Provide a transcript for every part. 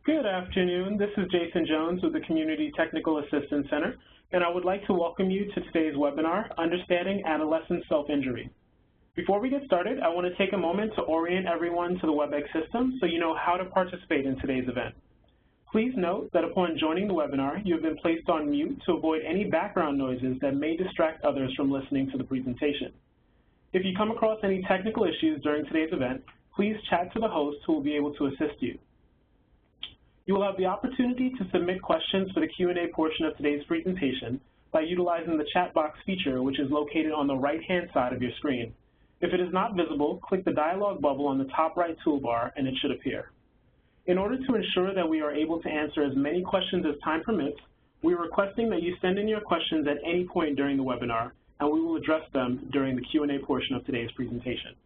Good afternoon. This is Jason Jones with the Community Technical Assistance Center, and I would like to welcome you to today's webinar, Understanding Adolescent Self-Injury. Before we get started, I want to take a moment to orient everyone to the WebEx system so you know how to participate in today's event. Please note that upon joining the webinar, you have been placed on mute to avoid any background noises that may distract others from listening to the presentation. If you come across any technical issues during today's event, please chat to the host who will be able to assist you. You will have the opportunity to submit questions for the Q&A portion of today's presentation by utilizing the chat box feature, which is located on the right-hand side of your screen. If it is not visible, click the dialog bubble on the top right toolbar and it should appear. In order to ensure that we are able to answer as many questions as time permits, we are requesting that you send in your questions at any point during the webinar, and we will address them during the Q&A portion of today's presentation.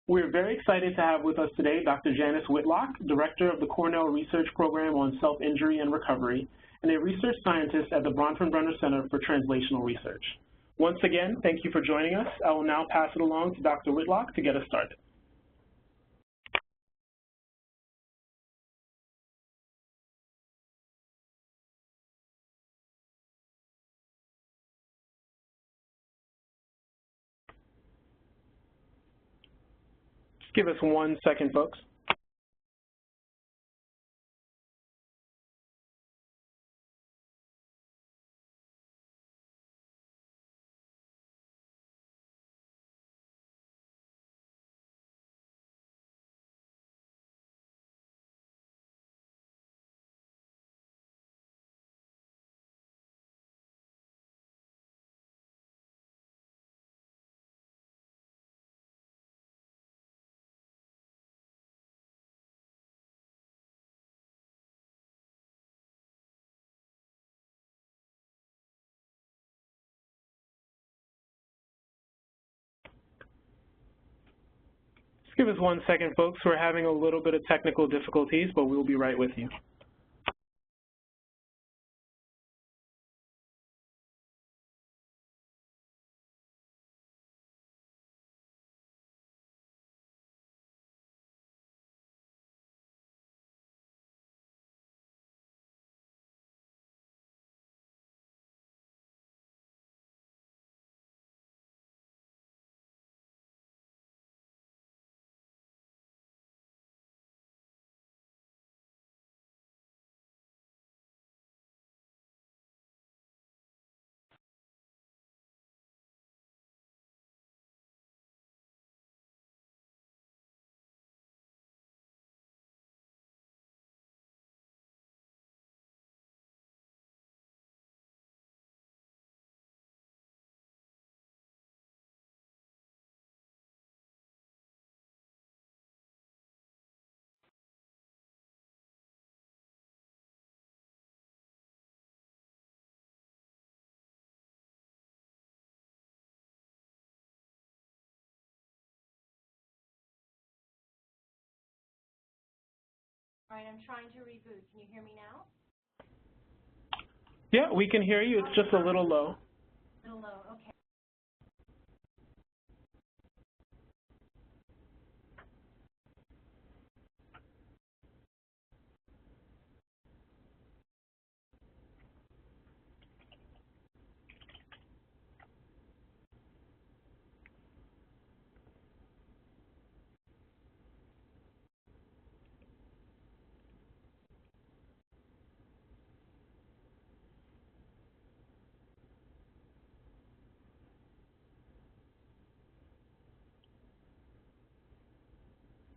We are very excited to have with us today Dr. Janice Whitlock, Director of the Cornell Research Program on Self-Injury and Recovery, and a research scientist at the Bronfenbrenner Center for Translational Research. Once again, thank you for joining us. I will now pass it along to Dr. Whitlock to get us started. Just give us 1 second, folks. Give us 1 second, folks. We're having a little bit of technical difficulties, but we'll be right with you. All right, I'm trying to reboot. Can you hear me now? Yeah, we can hear you. It's just a little low. A little low, okay.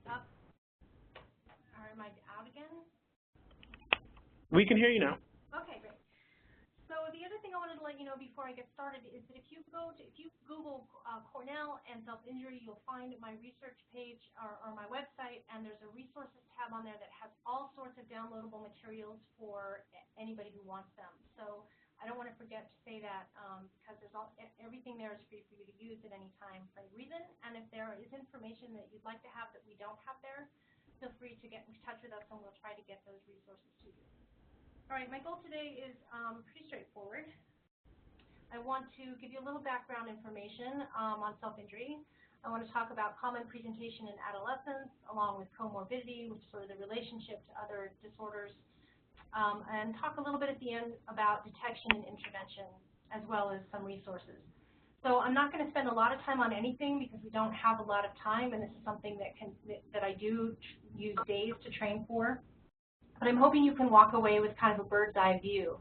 Up. Or am I out again? We can hear you now. Okay, great. So the other thing I wanted to let you know before I get started is that if you Google Cornell and self-injury, you'll find my research page or my website, and there's a resources tab on there that has all sorts of downloadable materials for anybody who wants them. So I don't want to forget to say that because everything there is free for you to use at any time for any reason. And if there is information that you'd like to have that we don't have there, feel free to get in touch with us and we'll try to get those resources to you. All right, my goal today is pretty straightforward. I want to give you a little background information on self-injury. I want to talk about common presentation in adolescence, along with comorbidity, which is sort of the relationship to other disorders, and talk a little bit at the end about detection and intervention, as well as some resources. So I'm not going to spend a lot of time on anything because we don't have a lot of time, and this is something that I do use days to train for. But I'm hoping you can walk away with kind of a bird's eye view.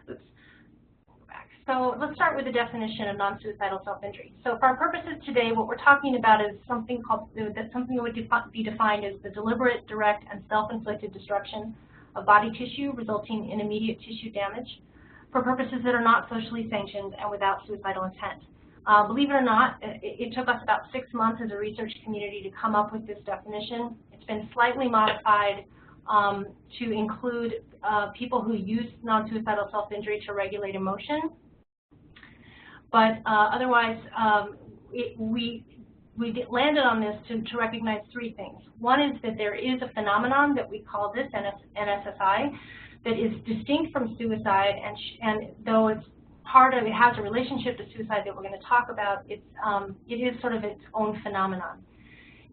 Oops. Go back. So let's start with the definition of non-suicidal self-injury. So for our purposes today, what we're talking about is something that would be defined as the deliberate, direct, and self-inflicted destruction of body tissue resulting in immediate tissue damage for purposes that are not socially sanctioned and without suicidal intent. Believe it or not, it took us about 6 months as a research community to come up with this definition. It's been slightly modified to include people who use non-suicidal self-injury to regulate emotion. But otherwise, we landed on this to recognize 3 things. One is that there is a phenomenon that we call this NSSI that is distinct from suicide, and though it's it has a relationship to suicide that we're going to talk about, it is sort of its own phenomenon,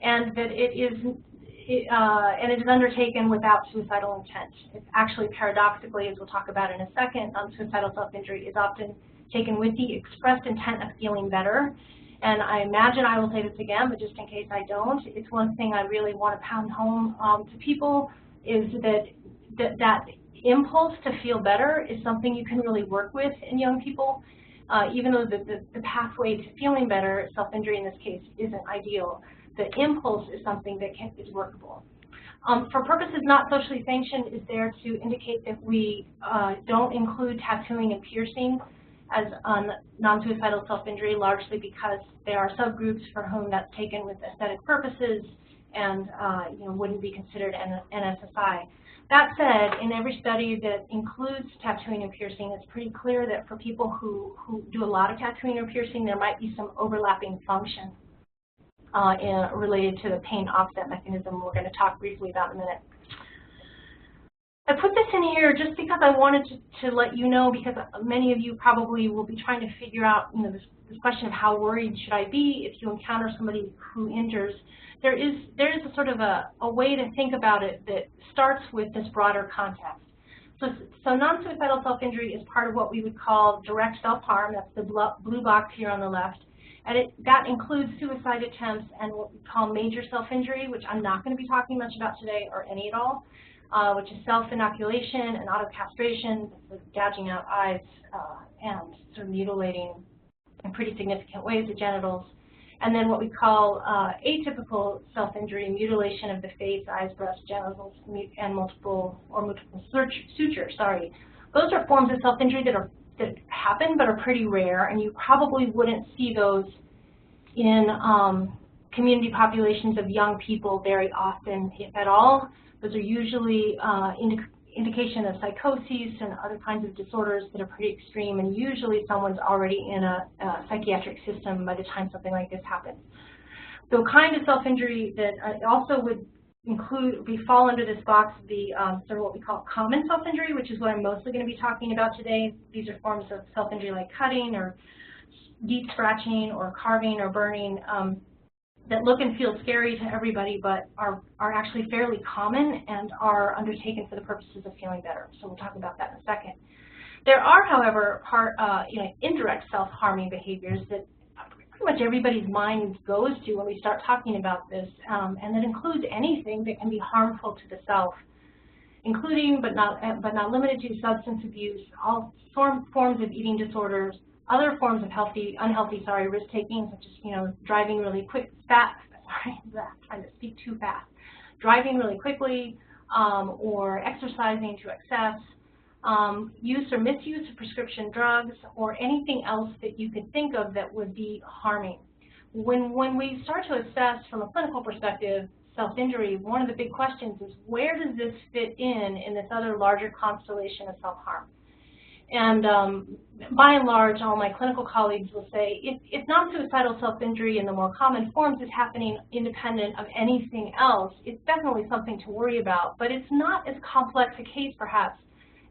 and that it is undertaken without suicidal intent. It's actually, paradoxically, as we'll talk about in a second, suicidal self-injury is often taken with the expressed intent of feeling better. And I imagine I will say this again, but just in case I don't, it's one thing I really want to pound home to people is that impulse to feel better is something you can really work with in young people, even though the pathway to feeling better, self-injury in this case, isn't ideal. The impulse is something that is workable. For purposes not socially sanctioned, is there to indicate that we don't include tattooing and piercing as non-suicidal self-injury, largely because there are subgroups for whom that's taken with aesthetic purposes and wouldn't be considered an NSSI. That said, in every study that includes tattooing and piercing, it's pretty clear that for people who do a lot of tattooing or piercing, there might be some overlapping function related to the pain offset mechanism we're going to talk briefly about in a minute. I put this in here just because I wanted to let you know, because many of you probably will be trying to figure out this question of how worried should I be if you encounter somebody who injures. There is a sort of a way to think about it that starts with this broader context. So non-suicidal self-injury is part of what we would call direct self-harm. That's the blue box here on the left. And that includes suicide attempts and what we call major self-injury, which I'm not going to be talking much about today or any at all, which is self-inoculation and auto-castration, gouging out eyes and sort of mutilating in pretty significant ways the genitals. And then what we call atypical self-injury, mutilation of the face, eyes, breasts, genitals, and multiple sutures. Those are forms of self-injury that happen but are pretty rare, and you probably wouldn't see those in community populations of young people very often, if at all. Those are usually indication of psychoses and other kinds of disorders that are pretty extreme, and usually someone's already in a psychiatric system by the time something like this happens. The kind of self-injury that also would fall under this box, the sort of what we call common self-injury, which is what I'm mostly going to be talking about today. These are forms of self-injury like cutting or deep scratching or carving or burning that look and feel scary to everybody, but are actually fairly common and are undertaken for the purposes of feeling better. So we'll talk about that in a second. There are, however, indirect self-harming behaviors that pretty much everybody's mind goes to when we start talking about this, and that includes anything that can be harmful to the self, including but not limited to substance abuse, all forms of eating disorders, other forms of unhealthy risk-taking, such as driving really quick, trying to speak too fast, driving really quickly, or exercising to excess, use or misuse of prescription drugs, or anything else that you could think of that would be harming. When we start to assess from a clinical perspective self-injury, one of the big questions is, where does this fit in this other larger constellation of self-harm? And by and large, all my clinical colleagues will say, if non-suicidal self-injury in the more common forms is happening independent of anything else, it's definitely something to worry about. But it's not as complex a case, perhaps,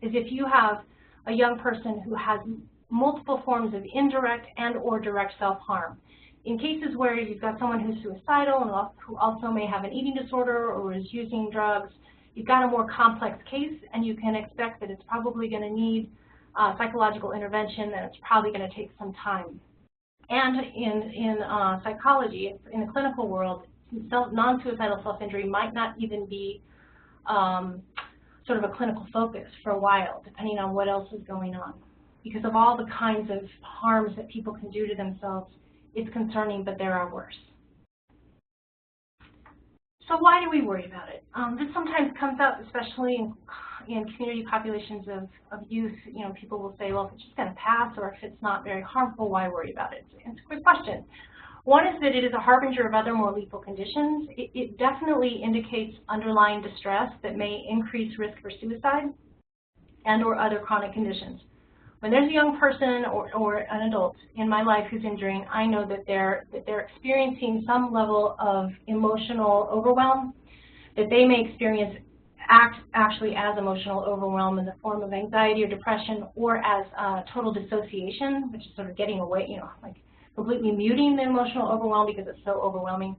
as if you have a young person who has multiple forms of indirect and or direct self-harm. In cases where you've got someone who's suicidal and who also may have an eating disorder or is using drugs, you've got a more complex case, and you can expect that it's probably going to need psychological intervention, and it's probably going to take some time. And in psychology, in the clinical world, non-suicidal self-injury might not even be sort of a clinical focus for a while, depending on what else is going on. Because of all the kinds of harms that people can do to themselves, it's concerning, but there are worse. So why do we worry about it? This sometimes comes up, especially in community populations of youth. You know, people will say, well, if it's just going to pass, or if it's not very harmful, why worry about it? It's a good question. One is that it is a harbinger of other more lethal conditions. It definitely indicates underlying distress that may increase risk for suicide and or other chronic conditions. When there's a young person or an adult in my life who's injuring, I know that they're experiencing some level of emotional overwhelm, that they may experience actually as emotional overwhelm in the form of anxiety or depression, or as total dissociation, which is sort of getting away, you know, like completely muting the emotional overwhelm because it's so overwhelming.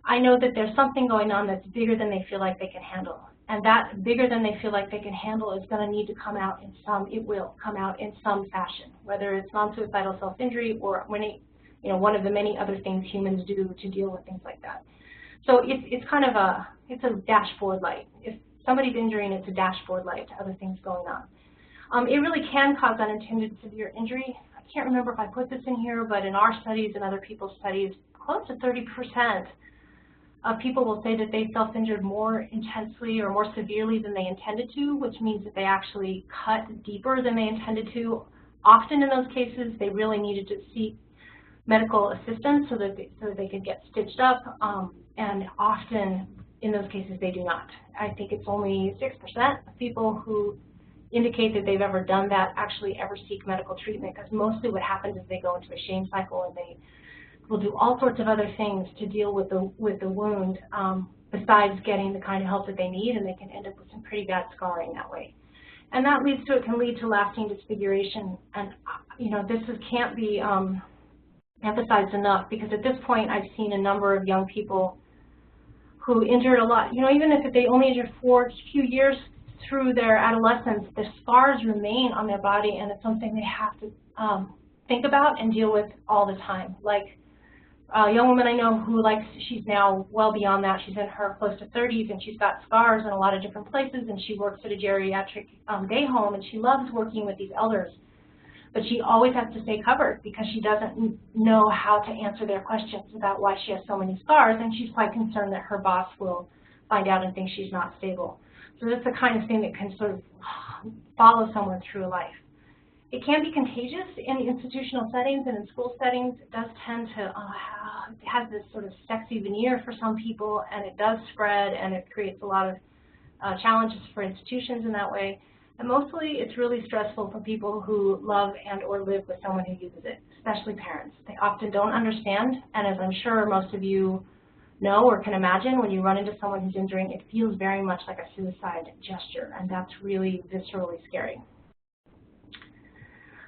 I know that there's something going on that's bigger than they feel like they can handle. And that bigger than they feel like they can handle is going to need to come out in some, it will come out in some fashion, whether it's non-suicidal self-injury or one of the many other things humans do to deal with things like that. So it's kind of a dashboard light. If somebody's injuring, it's a dashboard light to other things going on. It really can cause unintended severe injury. I can't remember if I put this in here, but in our studies and other people's studies, close to 30% of people will say that they self-injured more intensely or more severely than they intended to, which means that they actually cut deeper than they intended to. Often in those cases, they really needed to seek medical assistance so that they could get stitched up, and often in those cases they do not. I think it's only 6% of people who indicate that they've ever done that actually ever seek medical treatment, because mostly what happens is they go into a shame cycle and they will do all sorts of other things to deal with the wound besides getting the kind of help that they need, and they can end up with some pretty bad scarring that way. And that can lead to lasting disfiguration. And this can't be emphasized enough, because at this point I've seen a number of young people who injured a lot. Even if they only injured for a few years through their adolescence, the scars remain on their body, and it's something they have to think about and deal with all the time. Like a young woman I know who she's now well beyond that. She's in her close to 30s, and she's got scars in a lot of different places, and she works at a geriatric day home, and she loves working with these elders. But she always has to stay covered because she doesn't know how to answer their questions about why she has so many scars, and she's quite concerned that her boss will find out and think she's not stable. So that's the kind of thing that can sort of follow someone through life. It can be contagious in institutional settings and in school settings. It does tend to, it has this sort of sexy veneer for some people, and it does spread, and it creates a lot of challenges for institutions in that way. And mostly it's really stressful for people who love and or live with someone who uses it, especially parents. They often don't understand, and as I'm sure most of you know or can imagine, when you run into someone who's injuring, it feels very much like a suicide gesture, and that's really viscerally scary.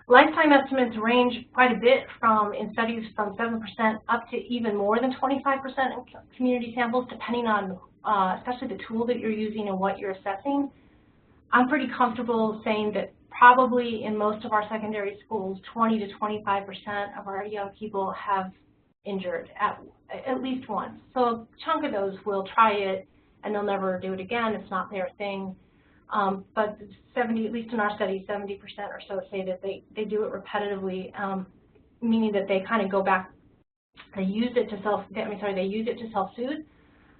Lifetime estimates range quite a bit in studies from 7% up to even more than 25% in community samples, depending on especially the tool that you're using and what you're assessing. I'm pretty comfortable saying that probably in most of our secondary schools, 20 to 25% of our young people have injured at least once. So a chunk of those will try it and they'll never do it again. It's not their thing. But 70, at least in our study, 70% or so say that they do it repetitively, meaning that they kind of go back. They use it to self-soothe,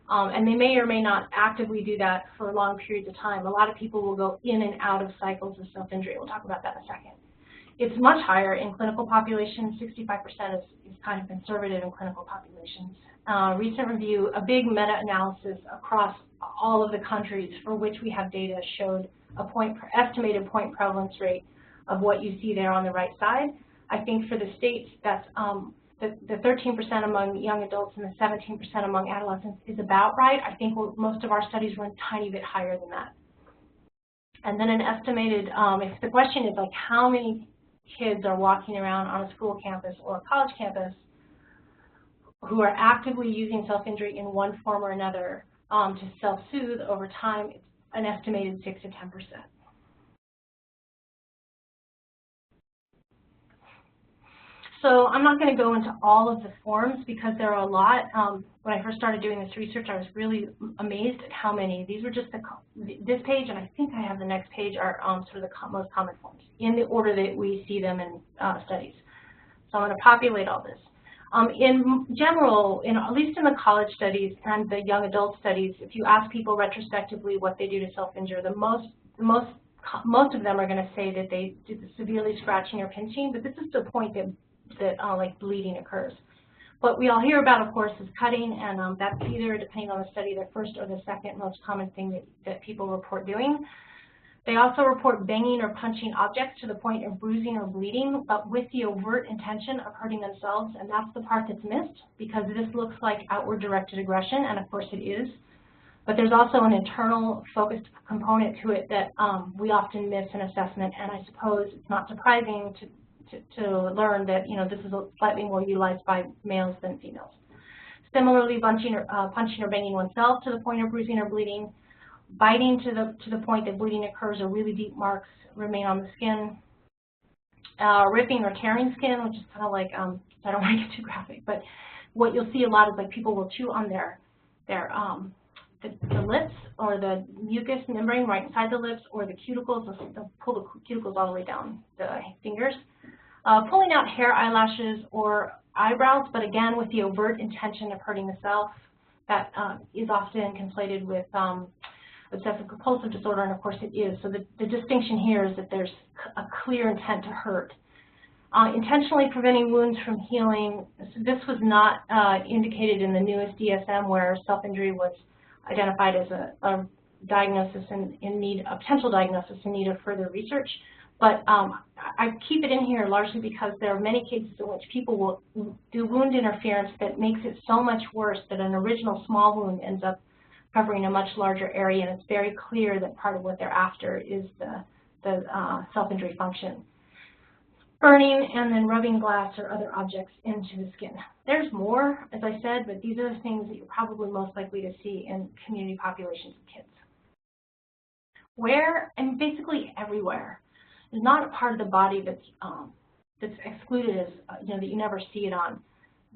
and they may or may not actively do that for long periods of time. A lot of people will go in and out of cycles of self-injury. We'll talk about that in a second. It's much higher in clinical populations. 65% is kind of conservative in clinical populations. Recent review, a big meta-analysis across all of the countries for which we have data showed estimated point prevalence rate of what you see there on the right side. I think for the states, that's the 13% among young adults and the 17% among adolescents is about right. I think most of our studies run a tiny bit higher than that. And then an estimated, if the question is like how many kids are walking around on a school campus or a college campus who are actively using self-injury in one form or another to self-soothe over time, it's an estimated 6 to 10%. So I'm not going to go into all of the forms because there are a lot. When I first started doing this research, I was really amazed at how many. These were just this page, and I think I have the next page, are sort of the most common forms in the order that we see them in studies. So I'm going to populate all this. In general, at least in the college studies and the young adult studies, if you ask people retrospectively what they do to self-injure, most of them are going to say that they do the severely scratching or pinching, but this is the point that like bleeding occurs. What we all hear about, of course, is cutting, and that's either, depending on the study, the first or the second most common thing that people report doing. They also report banging or punching objects to the point of bruising or bleeding, but with the overt intention of hurting themselves, and that's the part that's missed, because this looks like outward directed aggression, and of course it is. But there's also an internal focused component to it that we often miss in assessment, and I suppose it's not surprising to learn that this is slightly more utilized by males than females. Similarly, punching or banging oneself to the point of bruising or bleeding, biting to the point that bleeding occurs or really deep marks remain on the skin, ripping or tearing skin, which is kind of like, I don't want to get too graphic, but what you'll see a lot is like people will chew on the lips or the mucous membrane right inside the lips, or the cuticles. They'll pull the cuticles all the way down the fingers. Pulling out hair, eyelashes, or eyebrows, but again with the overt intention of hurting the self. That is often conflated with obsessive compulsive disorder, and of course it is. So the distinction here is that there's a clear intent to hurt. Intentionally preventing wounds from healing. So this was not indicated in the newest DSM, where self-injury was identified as a diagnosis in need, a potential diagnosis in need of further research. But I keep it in here largely because there are many cases in which people will do wound interference that makes it so much worse that an original small wound ends up covering a much larger area, and it's very clear that part of what they're after is the self-injury function. Burning and then rubbing glass or other objects into the skin. There's more, as I said, but these are the things that you're probably most likely to see in community populations of kids. Where, and basically everywhere, is not a part of the body that's excluded as, that you never see it on.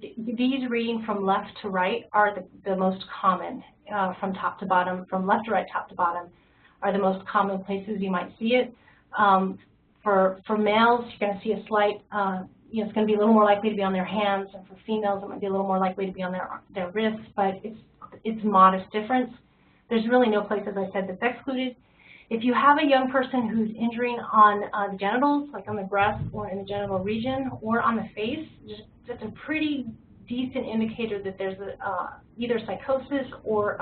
These reading from left to right are the most common, from top to bottom, from left to right, top to bottom, are the most common places you might see it. For males, you're going to see a slight, it's going to be a little more likely to be on their hands, and for females, it might be a little more likely to be on their wrists, but it's modest difference. There's really no place, as I said, that's excluded. If you have a young person who's injuring on the genitals, like on the breast or in the genital region, or on the face, that's a pretty decent indicator that there's either psychosis or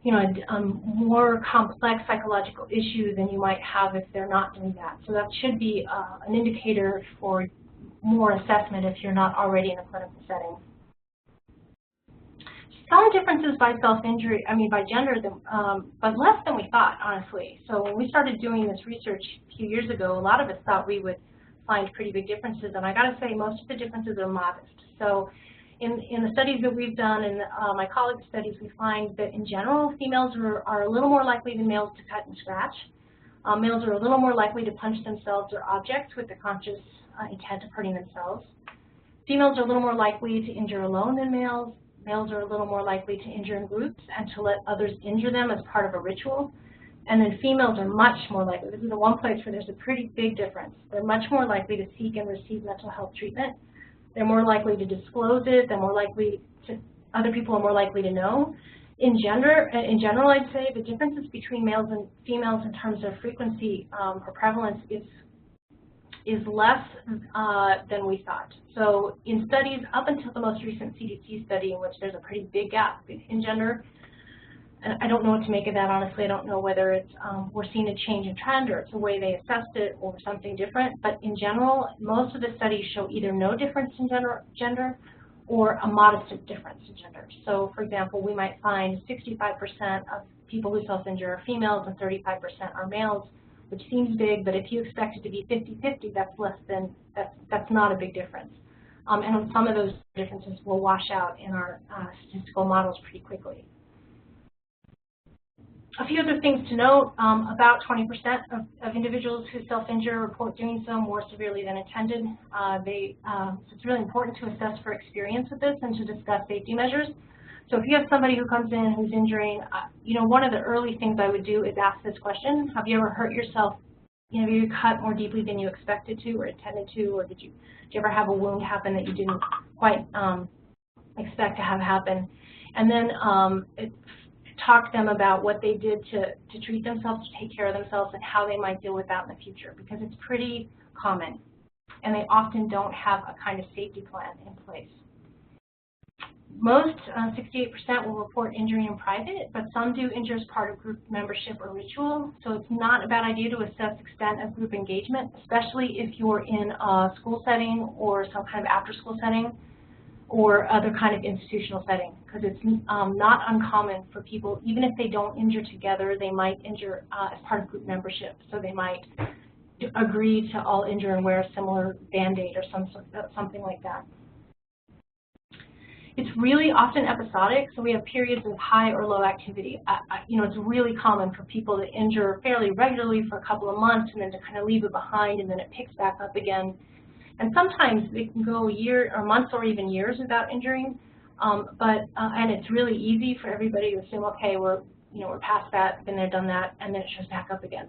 more complex psychological issue than you might have if they're not doing that. So that should be an indicator for more assessment if you're not already in a clinical setting. Some differences by self-injury, by gender, but less than we thought, honestly. So when we started doing this research a few years ago, a lot of us thought we would find pretty big differences, and I got to say most of the differences are modest. So in the studies that we've done, and my colleagues' studies, we find that in general, females are a little more likely than males to cut and scratch. Males are a little more likely to punch themselves or objects with the conscious intent of hurting themselves. Females are a little more likely to injure alone than males. Males are a little more likely to injure in groups and to let others injure them as part of a ritual. And then females are much more likely, this is the one place where there's a pretty big difference. They're much more likely to seek and receive mental health treatment. They're more likely to disclose it. They're more likely to, other people are more likely to know. In general, I'd say the differences between males and females in terms of frequency or prevalence is less than we thought. So in studies up until the most recent CDC study, in which there's a pretty big gap in gender, and I don't know what to make of that, honestly. I don't know whether it's we're seeing a change in trend or it's the way they assessed it or something different. But in general, most of the studies show either no difference in gender or a modest difference in gender. So for example, we might find 65% of people who self-injure are females and 35% are males, which seems big, but if you expect it to be 50-50, that's not a big difference. And some of those differences will wash out in our statistical models pretty quickly. A few other things to note, about 20% of individuals who self-injure report doing so more severely than intended. So it's really important to assess for experience with this and to discuss safety measures. So if you have somebody who comes in who's injuring, one of the early things I would do is ask this question: have you ever hurt yourself? Have you cut more deeply than you expected to or intended to, or did you ever have a wound happen that you didn't quite expect to have happen? And then talk to them about what they did to treat themselves, to take care of themselves, and how they might deal with that in the future, because it's pretty common, and they often don't have a kind of safety plan in place. Most, 68%, will report injury in private, but some do injure as part of group membership or ritual, so it's not a bad idea to assess extent of group engagement, especially if you're in a school setting or some kind of after-school setting or other kind of institutional setting, because it's not uncommon for people, even if they don't injure together, they might injure as part of group membership. So they might agree to all injure and wear a similar Band-Aid or something like that. It's really often episodic, so we have periods of high or low activity. It's really common for people to injure fairly regularly for a couple of months and then to kind of leave it behind, and then it picks back up again. And sometimes they can go a year or months or even years without injuring, and it's really easy for everybody to assume, okay, we're past that, been there, done that, and then it shows back up again.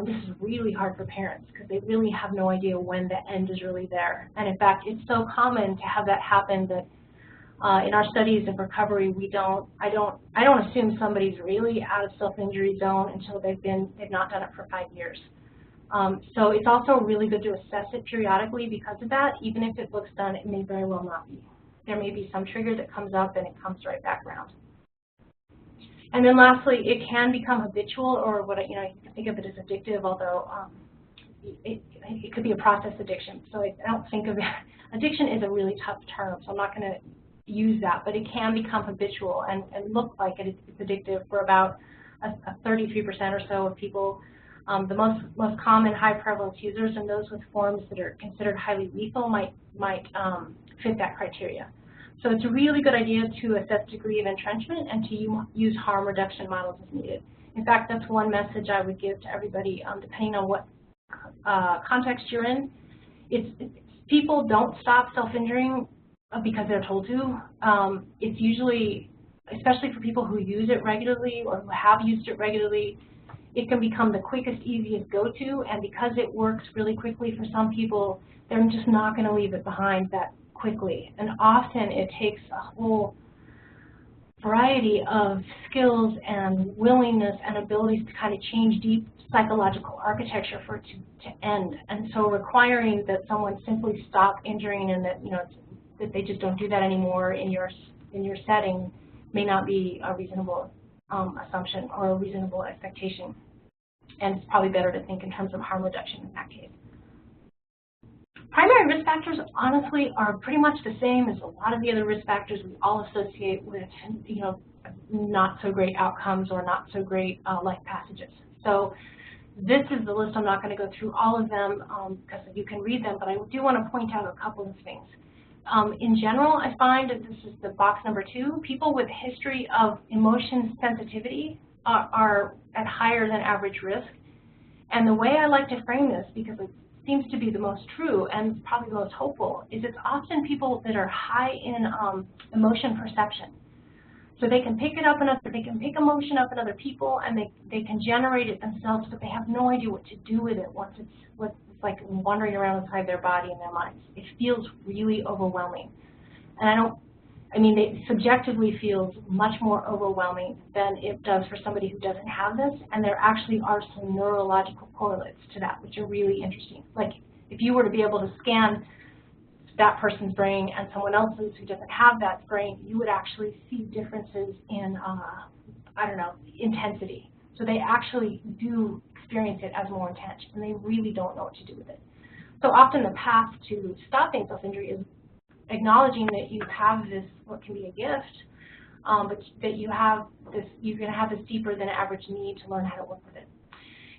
This is really hard for parents because they really have no idea when the end is really there. And in fact, it's so common to have that happen that in our studies of recovery, I don't assume somebody's really out of self-injury zone until they've not done it for 5 years. So it's also really good to assess it periodically because of that. Even if it looks done, it may very well not be. There may be some trigger that comes up and it comes right back around. And then lastly, it can become habitual, or you can think of it as addictive, although it could be a process addiction. So I don't think of it. Addiction is a really tough term, so I'm not going to use that, but it can become habitual and look like it's addictive for about a 33% or so of people. The most common high prevalence users and those with forms that are considered highly lethal might fit that criteria. So it's a really good idea to assess degree of entrenchment and to use harm reduction models as needed. In fact, that's one message I would give to everybody, depending on what context you're in. People don't stop self-injuring because they're told to. It's usually, especially for people who use it regularly or who have used it regularly, it can become the quickest, easiest go-to, and because it works really quickly for some people, they're just not going to leave it behind that quickly. And often it takes a whole variety of skills and willingness and abilities to kind of change deep psychological architecture for it to end. And so requiring that someone simply stop injuring and that that they just don't do that anymore in your setting may not be a reasonable assumption or a reasonable expectation. And it's probably better to think in terms of harm reduction in that case. Primary risk factors, honestly, are pretty much the same as a lot of the other risk factors we all associate with, not so great outcomes or not so great life passages. So this is the list. I'm not going to go through all of them because you can read them, but I do want to point out a couple of things. In general, I find that this is the box number 2. People with a history of emotion sensitivity are at higher than average risk. And the way I like to frame this, because it seems to be the most true and probably the most hopeful, is it's often people that are high in emotion perception. So they can pick it up they can pick emotion up in other people, and they can generate it themselves, but they have no idea what to do with it once it's like wandering around inside their body and their minds. It feels really overwhelming. And it subjectively feels much more overwhelming than it does for somebody who doesn't have this, and there actually are some neurological correlates to that, which are really interesting. Like, if you were to be able to scan that person's brain and someone else's who doesn't have that brain, you would actually see differences in, intensity. So they actually do experience it as more intense, and they really don't know what to do with it. So often the path to stopping self-injury is acknowledging that you have this, what can be a gift, but that you're going to have this deeper than average need to learn how to work with it.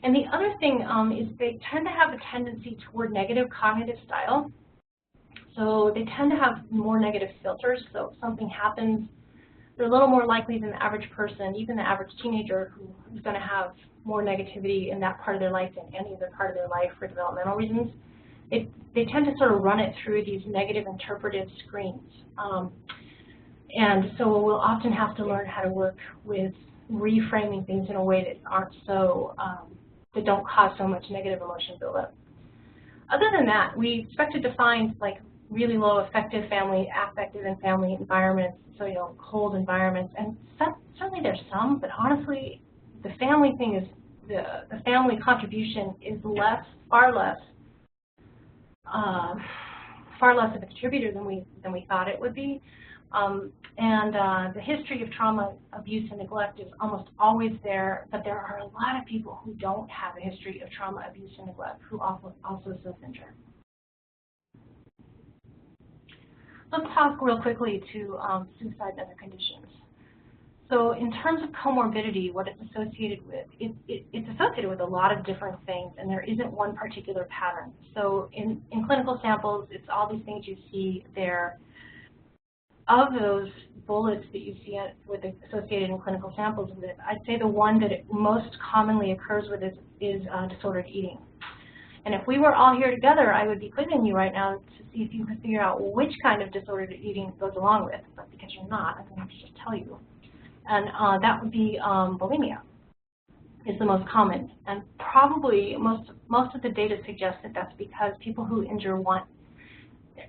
And the other thing is they tend to have a tendency toward negative cognitive style. So they tend to have more negative filters. So if something happens, they're a little more likely than the average person, even the average teenager, who's going to have more negativity in that part of their life than any other part of their life for developmental reasons. They tend to sort of run it through these negative interpretive screens. And so we'll often have to learn how to work with reframing things in a way that aren't so, that don't cause so much negative emotion buildup. Other than that, we expected to find like really low affective family environments, so cold environments, and certainly there's some, but honestly, the family thing is the family contribution is far less of a contributor than we thought it would be. The history of trauma, abuse, and neglect is almost always there, but there are a lot of people who don't have a history of trauma, abuse, and neglect who also self-injure. Let's talk real quickly to suicide and other conditions. So in terms of comorbidity, what it's associated with, it's associated with a lot of different things, and there isn't one particular pattern. So in clinical samples, it's all these things you see there. Of those bullets that you see associated in clinical samples with, I'd say the one that it most commonly occurs with is disordered eating. And if we were all here together, I would be quizzing you right now to see if you could figure out which kind of disordered eating it goes along with. But because you're not, I'm going to have to just tell you. And that would be bulimia is the most common. And probably most of the data suggests that that's because people who injure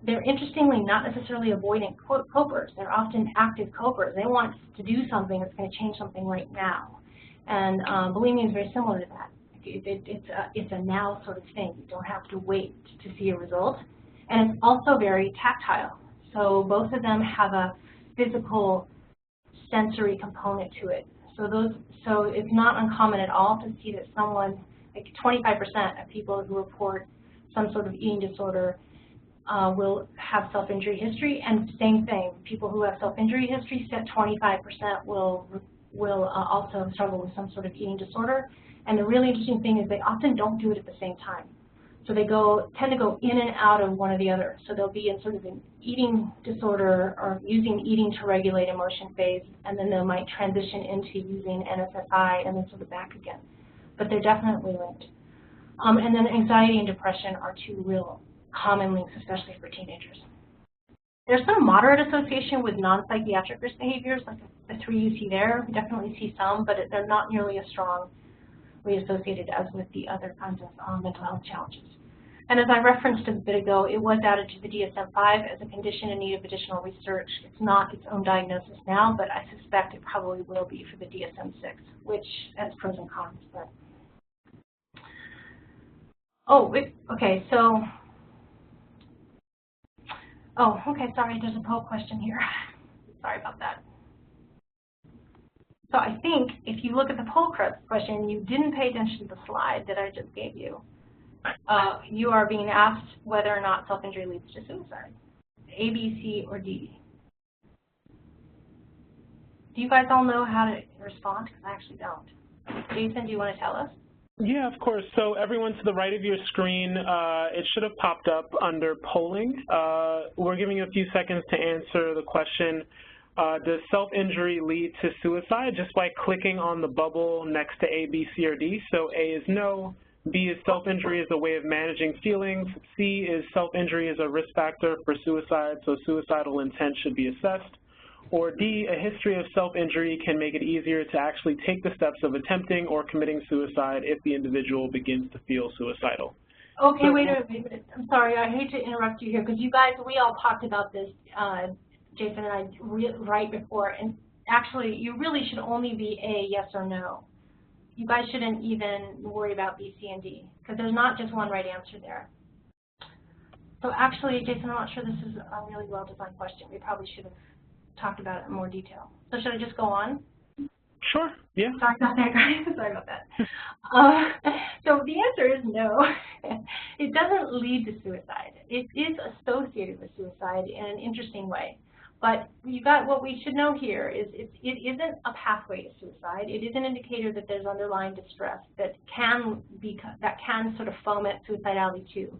they're interestingly not necessarily avoidant copers. They're often active copers. They want to do something that's going to change something right now. And bulimia is very similar to that. It's a now sort of thing. You don't have to wait to see a result. And it's also very tactile. So both of them have a physical sensory component to it. So it's not uncommon at all to see that someone, like 25% of people who report some sort of eating disorder will have self-injury history, and same thing, people who have self-injury history, 25% will also struggle with some sort of eating disorder. And the really interesting thing is they often don't do it at the same time. So they tend to go in and out of one or the other. So they'll be in sort of an eating disorder or using eating to regulate emotion phase, and then they might transition into using NSSI and then sort of back again. But they're definitely linked. And then anxiety and depression are two real common links, especially for teenagers. There's some moderate association with non-psychiatric risk behaviors, like the three you see there. We definitely see some, but they're not nearly as strongly associated as with the other kinds of mental health challenges. And as I referenced a bit ago, it was added to the DSM-5 as a condition in need of additional research. It's not its own diagnosis now, but I suspect it probably will be for the DSM-6, which has pros and cons. But okay, so. Oh, okay, sorry, there's a poll question here. Sorry about that. So I think if you look at the poll question, you didn't pay attention to the slide that I just gave you. You are being asked whether or not self-injury leads to suicide, A, B, C, or D. Do you guys all know how to respond? Because I actually don't. Jason, do you want to tell us? Yeah, of course. So everyone to the right of your screen, it should have popped up under polling. We're giving you a few seconds to answer the question, does self-injury lead to suicide? Just by clicking on the bubble next to A, B, C, or D. So A is no, B is self-injury as a way of managing feelings, C is self-injury as a risk factor for suicide, so suicidal intent should be assessed. Or D, a history of self-injury can make it easier to actually take the steps of attempting or committing suicide if the individual begins to feel suicidal. Okay, wait a minute. I'm sorry, I hate to interrupt you here because you guys, we all talked about this, Jason and I, right before, and actually you really should only be A, yes or no. You guys shouldn't even worry about B, C, and D because there's not just one right answer there. So actually, Jason, I'm not sure this is a really well-designed question. We probably should have talked about it in more detail. So should I just go on? Sure, yeah. Sorry about that, guys. Sorry about that. So the answer is no. It doesn't lead to suicide. It is associated with suicide in an interesting way. But what we should know here is it isn't a pathway to suicide. It is an indicator that there's underlying distress that can sort of foment suicidality too.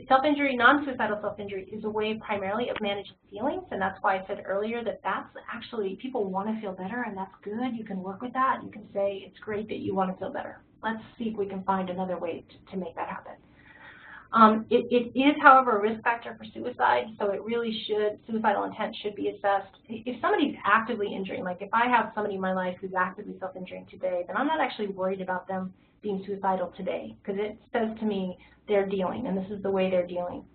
Self-injury, non-suicidal self-injury, is a way primarily of managing feelings, and that's why I said earlier that that's actually, people want to feel better, and that's good. You can work with that. You can say it's great that you want to feel better. Let's see if we can find another way to make that happen. It is, however, a risk factor for suicide, so it really should, suicidal intent should be assessed. If somebody's actively injuring, like if I have somebody in my life who's actively self-injuring today, then I'm not actually worried about them being suicidal today, because it says to me they're dealing, and this is the way they're dealing.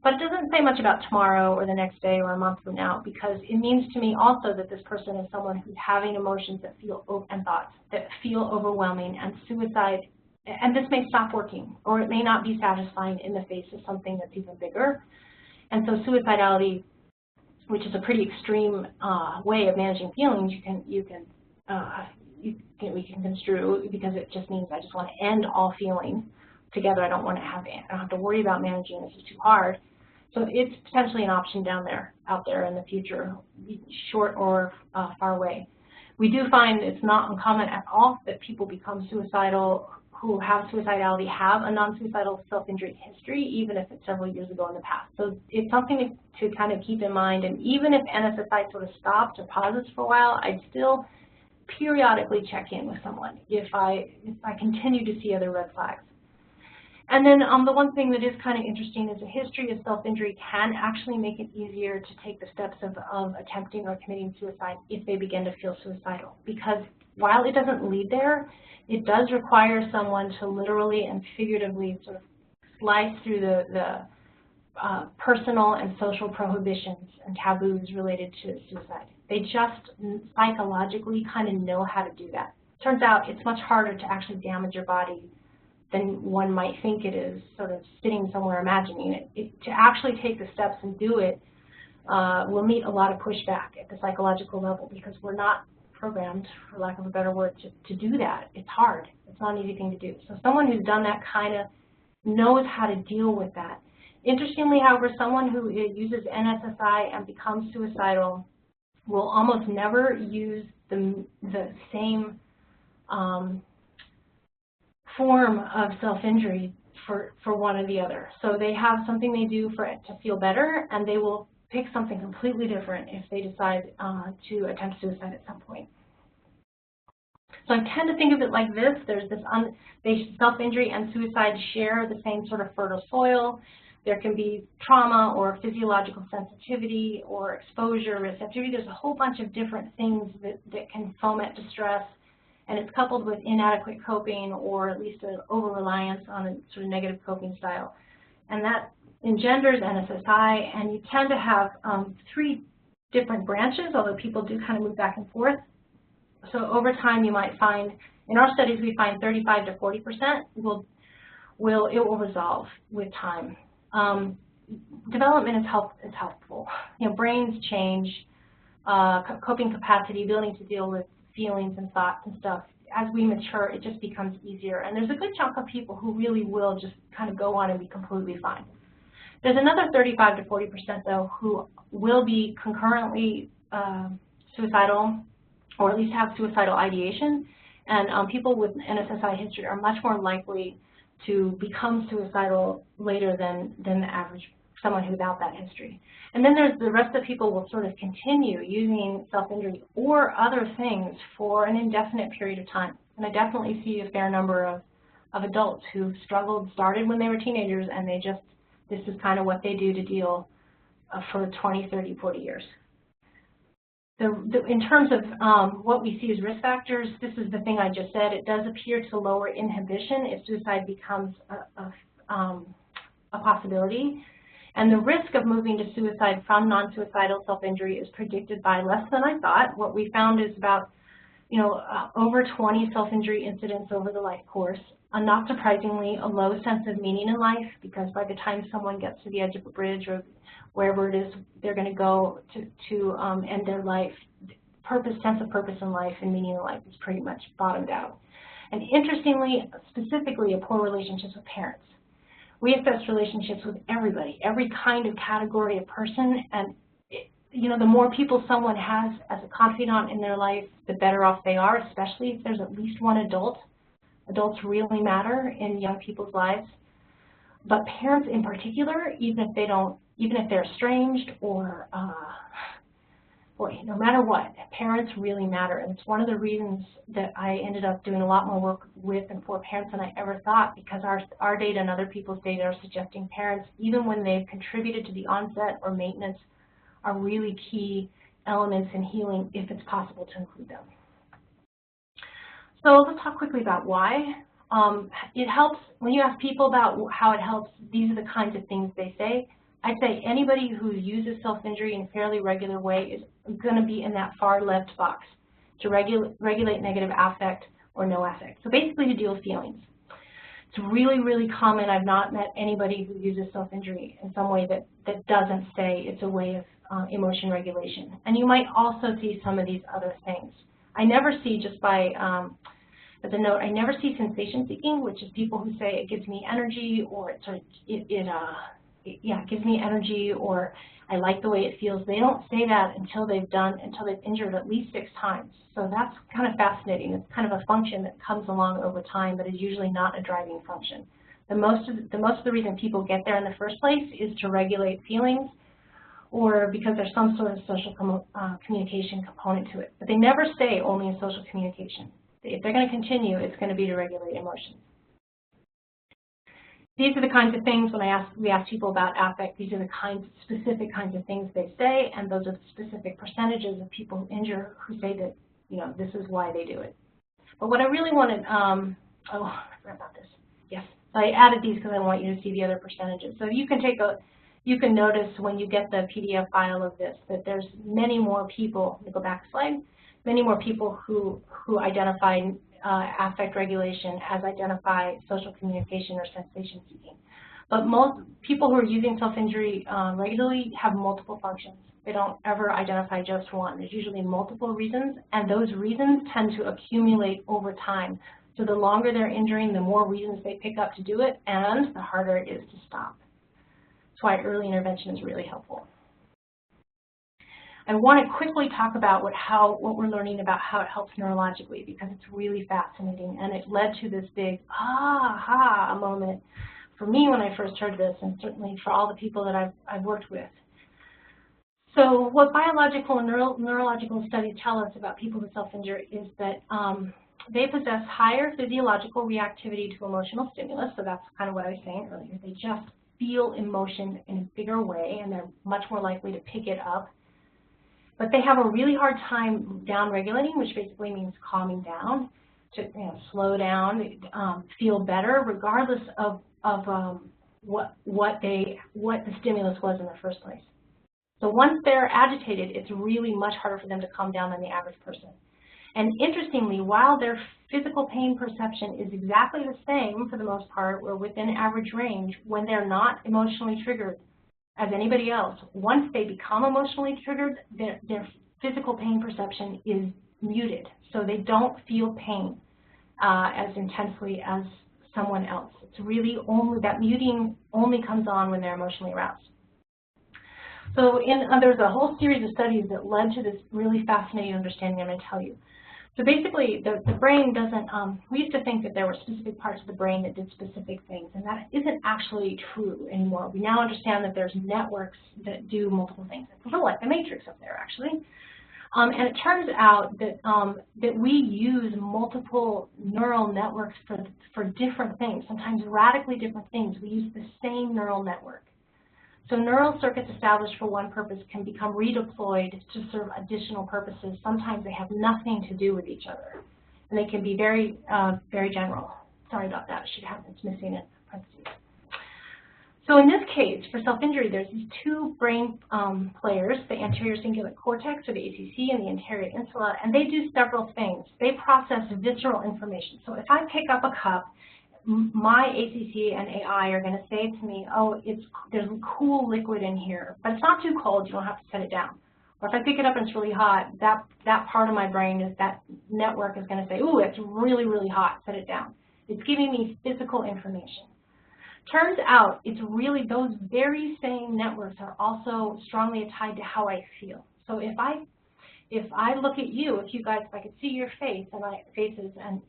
But it doesn't say much about tomorrow or the next day or a month from now, because it means to me also that this person is someone who's having emotions that feel, and thoughts that feel overwhelming, and suicide, and this may stop working, or it may not be satisfying in the face of something that's even bigger. And so suicidality, which is a pretty extreme way of managing feelings, we can construe, because it just means I just want to end all feeling together. I don't have to worry about managing this. It's too hard. So it's potentially an option out there in the future, short or far away. We do find it's not uncommon at all that people become suicidal who have suicidality have a non-suicidal self-injury history, even if it's several years ago in the past. So it's something to kind of keep in mind. And even if NSSI sort of stops or pauses for a while, I'd still periodically check in with someone if I continue to see other red flags. And then the one thing that is kind of interesting is a history of self-injury can actually make it easier to take the steps of attempting or committing suicide if they begin to feel suicidal. Because while it doesn't lead there, it does require someone to literally and figuratively sort of slice through the personal and social prohibitions and taboos related to suicide. They just psychologically kind of know how to do that. Turns out it's much harder to actually damage your body than one might think it is, sort of sitting somewhere imagining it. To actually take the steps and do it will meet a lot of pushback at the psychological level, because we're not programmed, for lack of a better word, to do that. It's hard. It's not an easy thing to do. So someone who's done that kind of knows how to deal with that. Interestingly, however, someone who uses NSSI and becomes suicidal will almost never use the same form of self-injury for one or the other. So they have something they do for it to feel better, and they will pick something completely different if they decide to attempt suicide at some point. So I tend to think of it like this. There's this, self-injury and suicide share the same sort of fertile soil. There can be trauma or physiological sensitivity or exposure, receptivity. There's a whole bunch of different things that can foment distress, and it's coupled with inadequate coping, or at least an over-reliance on a sort of negative coping style. And that engenders NSSI, and you tend to have 3 different branches, although people do kind of move back and forth. So over time, you might find, in our studies, we find 35 to 40% it will resolve with time. Development is helpful. You know, brains change, coping capacity, ability to deal with feelings and thoughts and stuff. As we mature, it just becomes easier. And there's a good chunk of people who really will just kind of go on and be completely fine. There's another 35 to 40% though who will be concurrently suicidal, or at least have suicidal ideation. And people with NSSI history are much more likely to become suicidal later than the average someone without that history. And then there's the rest of the people will sort of continue using self-injury or other things for an indefinite period of time. And I definitely see a fair number of adults who started when they were teenagers, and this is kind of what they do to deal for 20, 30, 40 years. In terms of what we see as risk factors, this is the thing I just said. It does appear to lower inhibition if suicide becomes a possibility. And the risk of moving to suicide from non-suicidal self-injury is predicted by less than I thought. What we found is about, over 20 self-injury incidents over the life course. Not surprisingly, a low sense of meaning in life, because by the time someone gets to the edge of a bridge or wherever it is they're going to go to end their life, sense of purpose in life and meaning in life is pretty much bottomed out. And interestingly, specifically, a poor relationships with parents. We assess relationships with everybody, every kind of category of person, and you know, the more people someone has as a confidant in their life, the better off they are, especially if there's at least one adult. Adults really matter in young people's lives. But parents in particular, even if they're estranged or, boy, no matter what, parents really matter. And it's one of the reasons that I ended up doing a lot more work with and for parents than I ever thought, because our data and other people's data are suggesting parents, even when they've contributed to the onset or maintenance, are really key elements in healing if it's possible to include them. So let's talk quickly about why. It helps, when you ask people about how it helps, these are the kinds of things they say. I'd say anybody who uses self-injury in a fairly regular way is going to be in that far left box, to regulate negative affect or no affect. So basically to deal with feelings. It's really, really common. I've not met anybody who uses self-injury in some way that doesn't say it's a way of emotion regulation. And you might also see some of these other things. I never see, just by, as a note, I never see sensation seeking, which is people who say it gives me energy, or it gives me energy, or I like the way it feels. They don't say that until they've injured at least 6 times. So that's kind of fascinating. It's kind of a function that comes along over time, but is usually not a driving function. The most of the reason people get there in the first place is to regulate feelings, or because there's some sort of social communication component to it. But they never stay only in social communication. If they're going to continue, it's going to be to regulate emotions. These are the kinds of things, when we ask people about affect, these are the specific kinds of things they say, and those are the specific percentages of people who injure who say that, you know, this is why they do it. But what I really wanted, oh, I forgot about this. Yes, so I added these because I want you to see the other percentages. So you can notice when you get the PDF file of this that there's many more people, let me go back a slide, many more people who identify affect regulation as identify social communication or sensation seeking. But most people who are using self-injury regularly have multiple functions. They don't ever identify just one. There's usually multiple reasons, and those reasons tend to accumulate over time. So the longer they're injuring, the more reasons they pick up to do it, and the harder it is to stop. That's why early intervention is really helpful. I want to quickly talk about what we're learning about how it helps neurologically, because it's really fascinating, and it led to this big aha moment for me when I first heard this, and certainly for all the people that I've worked with. So what biological and neurological studies tell us about people who self-injure is that they possess higher physiological reactivity to emotional stimulus, so that's kind of what I was saying earlier. They just feel emotion in a bigger way, and they're much more likely to pick it up. But they have a really hard time down-regulating, which basically means calming down, to slow down, feel better, regardless of what the stimulus was in the first place. So once they're agitated, it's really much harder for them to calm down than the average person. And interestingly, while their physical pain perception is exactly the same for the most part, or within average range, when they're not emotionally triggered as anybody else, once they become emotionally triggered, their physical pain perception is muted. So they don't feel pain as intensely as someone else. It's really only, that muting only comes on when they're emotionally aroused. So there's a whole series of studies that led to this really fascinating understanding I'm going to tell you. So basically, the brain doesn't, we used to think that there were specific parts of the brain that did specific things, and that isn't actually true anymore. We now understand that there's networks that do multiple things. It's a little like the matrix up there, actually. And it turns out that, that we use multiple neural networks for different things, sometimes radically different things. We use the same neural network. So neural circuits established for one purpose can become redeployed to serve additional purposes. Sometimes they have nothing to do with each other, and they can be very, very general. Sorry about that. It's missing in parentheses. So in this case, for self-injury, there's these two brain players, the anterior cingulate cortex, or the ACC, and the anterior insula, and they do several things. They process visceral information. So if I pick up a cup, my ACC and AI are going to say to me, oh, there's a cool liquid in here, but it's not too cold, you don't have to set it down. Or if I pick it up and it's really hot, that part of my brain, that network is going to say, ooh, it's really, really hot, set it down. It's giving me physical information. Turns out it's really those very same networks are also strongly tied to how I feel. So if I look at you, if I could see your faces, and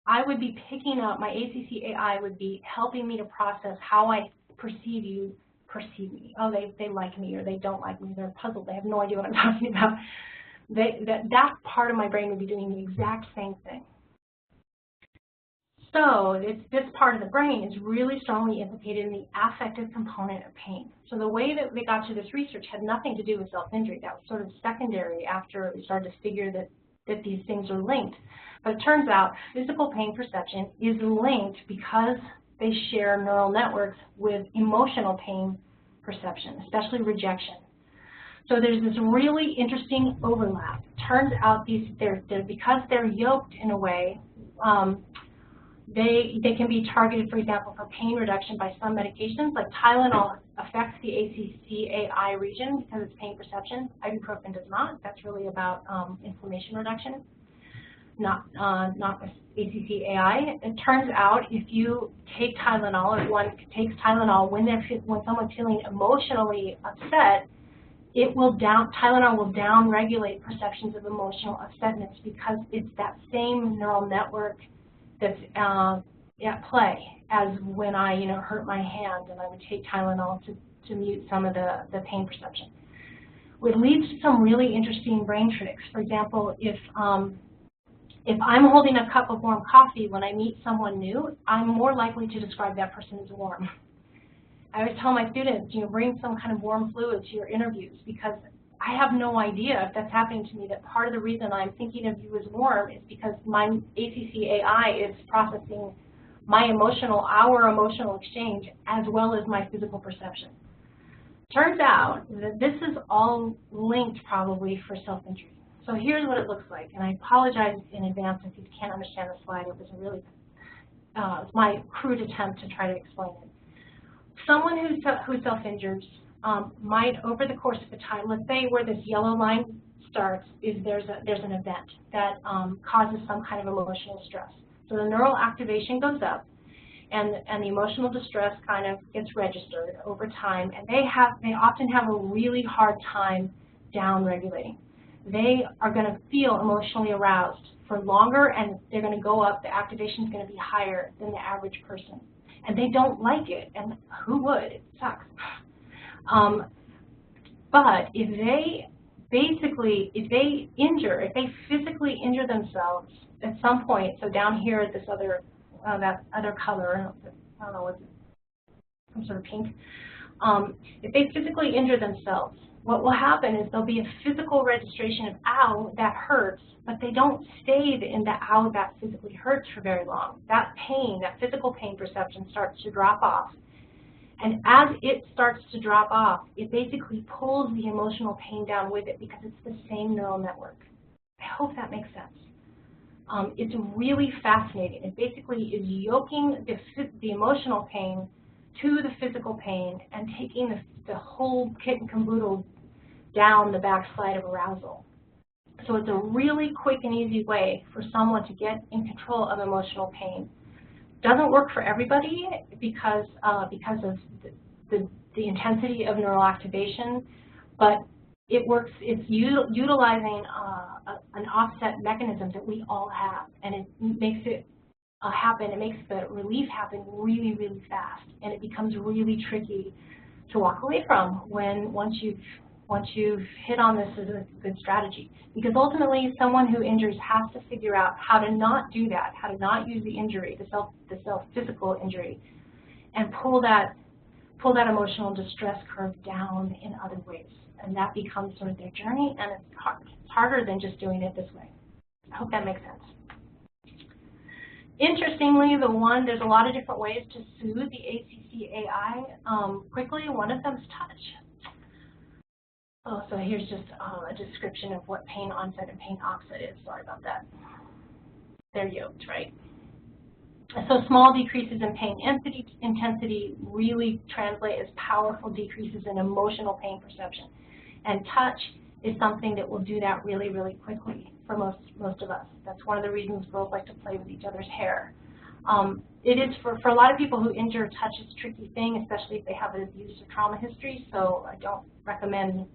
I would be picking up, my ACC-AI would be helping me to process how I perceive you perceive me. Oh, they like me or they don't like me. They're puzzled. They have no idea what I'm talking about. That part of my brain would be doing the exact same thing. So this part of the brain is really strongly implicated in the affective component of pain. So the way that they got to this research had nothing to do with self-injury. That was sort of secondary after we started to figure that these things are linked. But it turns out physical pain perception is linked because they share neural networks with emotional pain perception, especially rejection. So there's this really interesting overlap. Turns out because they're yoked in a way, they can be targeted, for example, for pain reduction by some medications, like Tylenol affects the ACC-AI region because it's pain perception. Ibuprofen does not. That's really about inflammation reduction, not ACC-AI. It turns out if you take Tylenol, or one takes Tylenol when someone's feeling emotionally upset, Tylenol will down-regulate perceptions of emotional upsetness because it's that same neural network that's at play as when I, hurt my hand and I would take Tylenol to mute some of the pain perception. It leads to some really interesting brain tricks. For example, if I'm holding a cup of warm coffee when I meet someone new, I'm more likely to describe that person as warm. I always tell my students, bring some kind of warm fluid to your interviews because I have no idea if that's happening to me, that part of the reason I'm thinking of you as warm is because my ACC-AI is processing our emotional exchange as well as my physical perception. Turns out that this is all linked probably for self-injury. So here's what it looks like, and I apologize in advance if you can't understand the slide. It was it's my crude attempt to try to explain it. Someone who self-injures might, over the course of the time, let's say where this yellow line starts, there's an event that causes some kind of emotional stress. So the neural activation goes up, and the emotional distress kind of gets registered over time, and they often have a really hard time down-regulating. They are going to feel emotionally aroused for longer, and they're going to go up. The activation is going to be higher than the average person. And they don't like it, and who would? It sucks. But if they physically injure themselves at some point, so down here at this that other color, I don't know, what's it, some sort of pink, if they physically injure themselves, what will happen is there'll be a physical registration of, ow, that hurts, but they don't stay in the ow, that physically hurts for very long. That pain, that physical pain perception starts to drop off. And as it starts to drop off, it basically pulls the emotional pain down with it because it's the same neural network. I hope that makes sense. It's really fascinating. It basically is yoking the emotional pain to the physical pain and taking the whole kit and caboodle down the backslide of arousal. So it's a really quick and easy way for someone to get in control of emotional pain. Doesn't work for everybody because of the intensity of neural activation, but it works. It's utilizing an offset mechanism that we all have, and it makes it happen. It makes the relief happen really, really fast, and it becomes really tricky to walk away from once you've hit on this as a good strategy. Because ultimately, someone who injures has to figure out how to not do that, how to not use the injury, the physical injury, and pull that emotional distress curve down in other ways. And that becomes sort of their journey, and it's harder than just doing it this way. I hope that makes sense. Interestingly, there's a lot of different ways to soothe the ACC-AI quickly. One of them is touch. Oh, so here's just a description of what pain onset and pain offset is. Sorry about that. They're yoked, right? So small decreases in pain intensity really translate as powerful decreases in emotional pain perception. And touch is something that will do that really, really quickly for most of us. That's one of the reasons girls like to play with each other's hair. It is, for a lot of people who injure, touch is a tricky thing, especially if they have an abuse or trauma history, so I don't recommend,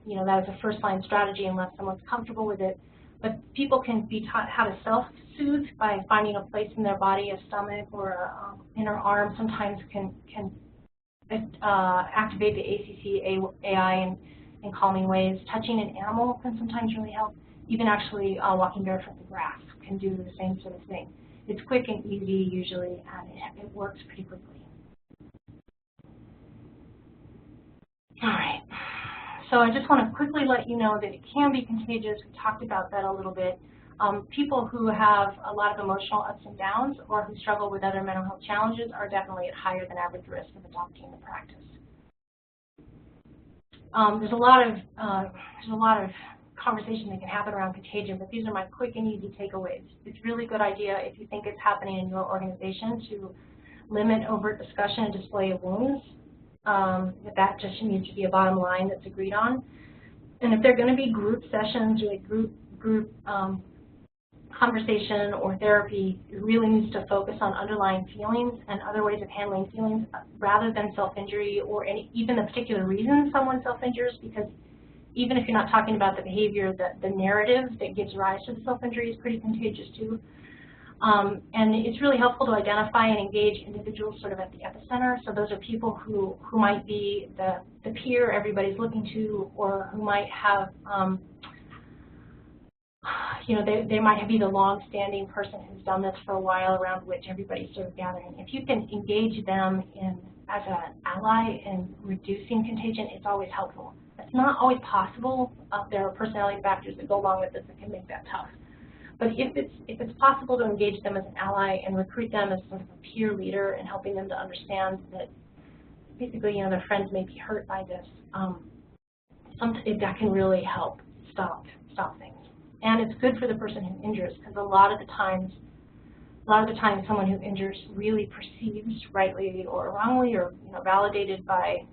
that as a first-line strategy unless someone's comfortable with it. But people can be taught how to self-soothe by finding a place in their body, a stomach or in their arm. Sometimes can activate the ACC-AI in calming ways. Touching an animal can sometimes really help. Even actually walking barefoot in the grass can do the same sort of thing. It's quick and easy usually, and it works pretty quickly. All right. So I just want to quickly let you know that it can be contagious. We talked about that a little bit. People who have a lot of emotional ups and downs or who struggle with other mental health challenges are definitely at higher than average risk of adopting the practice. There's a lot of conversation that can happen around contagion, but these are my quick and easy takeaways. It's a really good idea if you think it's happening in your organization to limit overt discussion and display of wounds. That just needs to be a bottom line that's agreed on. And if they're going to be group sessions or group conversation or therapy, it really needs to focus on underlying feelings and other ways of handling feelings rather than self-injury or even the particular reason someone self-injures, because even if you're not talking about the behavior, the narrative that gives rise to the self-injury is pretty contagious too. And it's really helpful to identify and engage individuals sort of at the epicenter. So those are people who might be the peer everybody's looking to, or who might have, they might be the long-standing person who's done this for a while around which everybody's sort of gathering. If you can engage them as an ally in reducing contagion, it's always helpful. It's not always possible. There are personality factors that go along with this that can make that tough. But if it's possible to engage them as an ally and recruit them as sort of a peer leader and helping them to understand that basically, their friends may be hurt by this, that can really help stop things. And it's good for the person who injures, because a lot of the times someone who injures really perceives, rightly or wrongly, or validated by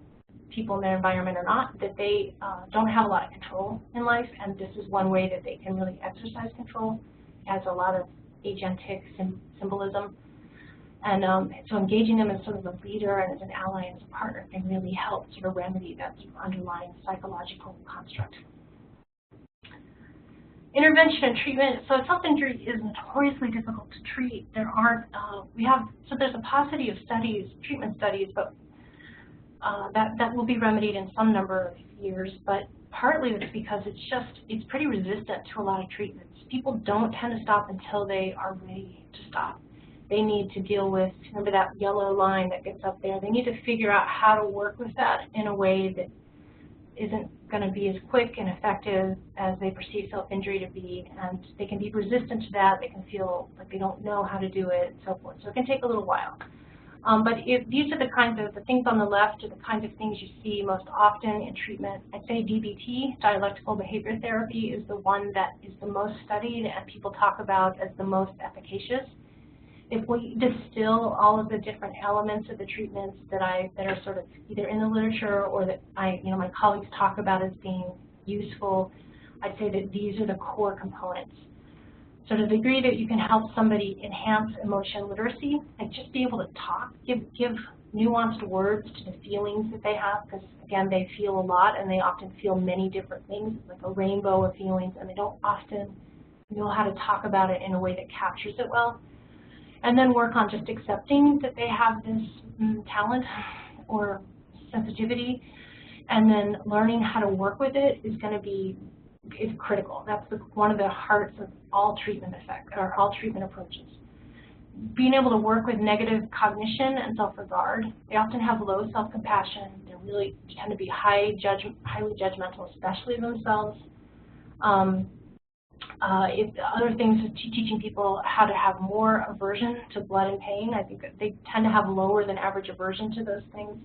people in their environment or not, that they don't have a lot of control in life, and this is one way that they can really exercise control. It has a lot of agentic symbolism, and so engaging them as sort of a leader and as an ally and as a partner can really help sort of remedy that sort of underlying psychological construct. Intervention and treatment. So self-injury is notoriously difficult to treat. There aren't, there's a paucity of studies, treatment studies, but that will be remedied in some number of years, but partly it's because it's pretty resistant to a lot of treatments. People don't tend to stop until they are ready to stop. They need to deal with, remember that yellow line that gets up there, they need to figure out how to work with that in a way that isn't going to be as quick and effective as they perceive self-injury to be, and they can be resistant to that, they can feel like they don't know how to do it, and so forth. So it can take a little while. But these are the kinds of, the things on the left are the kinds of things you see most often in treatment. I'd say DBT, dialectical behavior therapy, is the one that is the most studied and people talk about as the most efficacious. If we distill all of the different elements of the treatments that are sort of either in the literature or that my colleagues talk about as being useful, I'd say that these are the core components. So to the degree that you can help somebody enhance emotion literacy, like just be able to talk, give nuanced words to the feelings that they have, because again, they feel a lot and they often feel many different things, like a rainbow of feelings, and they don't often know how to talk about it in a way that captures it well. And then work on just accepting that they have this talent or sensitivity, and then learning how to work with it is critical. That's one of the hearts of all treatment all treatment approaches. Being able to work with negative cognition and self-regard. They often have low self-compassion. They really tend to be highly judgmental, especially of themselves. Other things are teaching people how to have more aversion to blood and pain. I think that they tend to have lower than average aversion to those things.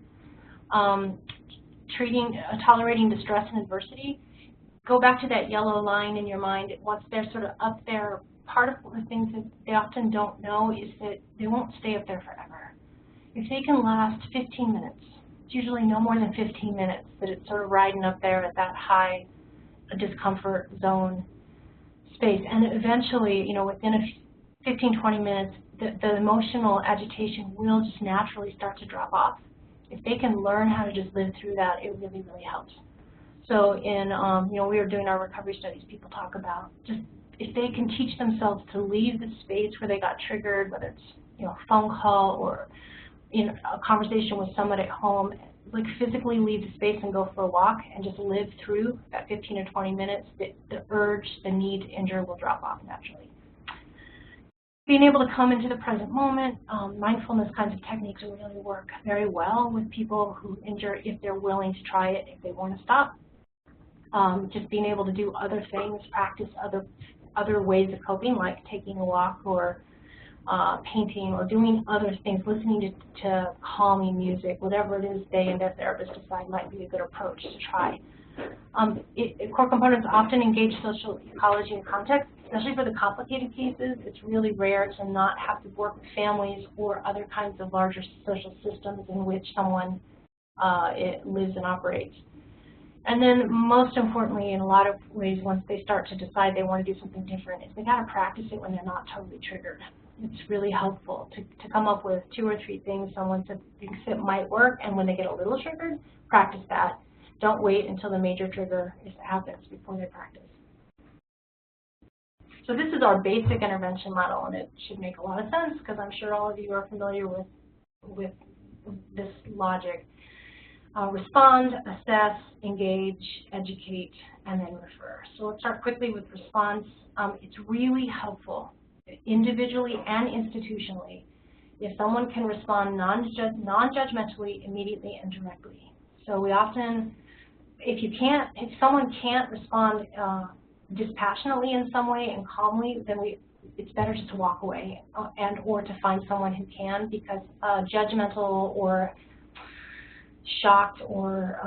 Tolerating distress and adversity. Go back to that yellow line in your mind. Once they're sort of up there, part of the things that they often don't know is that they won't stay up there forever. If they can last 15 minutes, it's usually no more than 15 minutes that it's sort of riding up there at that high discomfort zone space. And eventually, within 15, 20 minutes, the emotional agitation will just naturally start to drop off. If they can learn how to just live through that, it really, really helps. So in, we were doing our recovery studies, people talk about just if they can teach themselves to leave the space where they got triggered, whether it's, a phone call or a conversation with someone at home, like physically leave the space and go for a walk and just live through that 15 or 20 minutes, the urge, the need to injure will drop off naturally. Being able to come into the present moment, mindfulness kinds of techniques really work very well with people who injure if they're willing to try it, if they want to stop. Just being able to do other things, practice other ways of coping, like taking a walk or painting or doing other things, listening to calming music, whatever it is they and their therapist decide might be a good approach to try. Core components often engage social ecology and context, especially for the complicated cases. It's really rare to not have to work with families or other kinds of larger social systems in which someone lives and operates. And then most importantly, in a lot of ways, once they start to decide they want to do something different, is they got to practice it when they're not totally triggered. It's really helpful to come up with 2 or 3 things someone thinks it might work, and when they get a little triggered, practice that. Don't wait until the major trigger happens before they practice. So this is our basic intervention model, and it should make a lot of sense because I'm sure all of you are familiar with this logic. Respond, assess, engage, educate, and then refer. So let's start quickly with response. It's really helpful, individually and institutionally, if someone can respond non-judgmentally, immediately, and directly. So we often, if someone can't respond dispassionately in some way and calmly, then it's better just to walk away or to find someone who can, because judgmental or shocked or